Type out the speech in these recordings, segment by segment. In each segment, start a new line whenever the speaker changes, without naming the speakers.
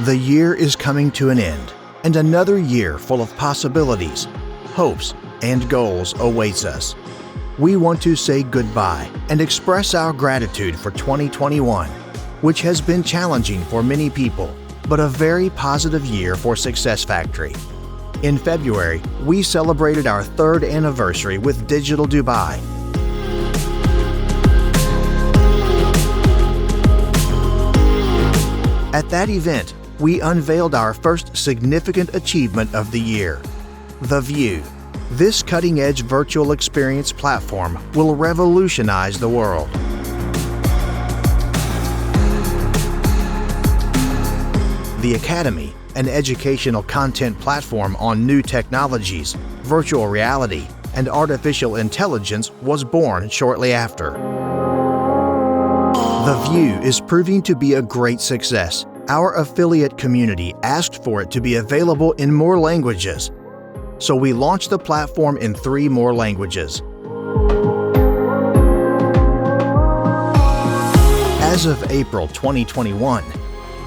The year is coming to an end, and another year full of possibilities, hopes, and goals awaits us. We want to say goodbye and express our gratitude for 2021, which has been challenging for many people, but a very positive year for SuccessFactory. In February, we celebrated our 3rd anniversary with Digital Dubai. At that event, we unveiled our first significant achievement of the year, The View. This cutting-edge virtual experience platform will revolutionize the world. The Academy, an educational content platform on new technologies, virtual reality, and artificial intelligence, was born shortly after. The View is proving to be a great success. Our affiliate community asked for it to be available in more languages, so we launched the platform in 3 more languages. As of April 2021,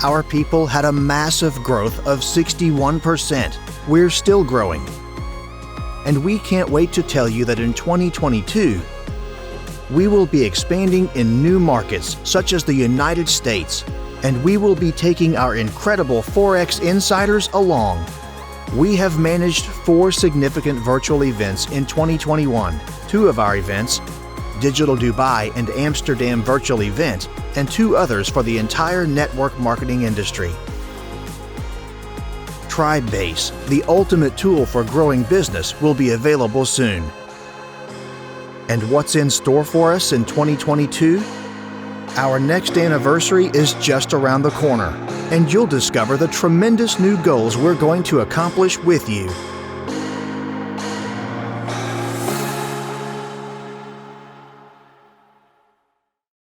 our people had a massive growth of 61%. We're still growing. And we can't wait to tell you that in 2022, we will be expanding in new markets such as the United States, and we will be taking our incredible Forex insiders along. We have managed 4 significant virtual events in 2021. 2 of our events, Digital Dubai and Amsterdam Virtual Event, and 2 others for the entire network marketing industry. Tribebase, the ultimate tool for growing business, will be available soon. And what's in store for us in 2022? Our next anniversary is just around the corner, and you'll discover the tremendous new goals we're going to accomplish with you.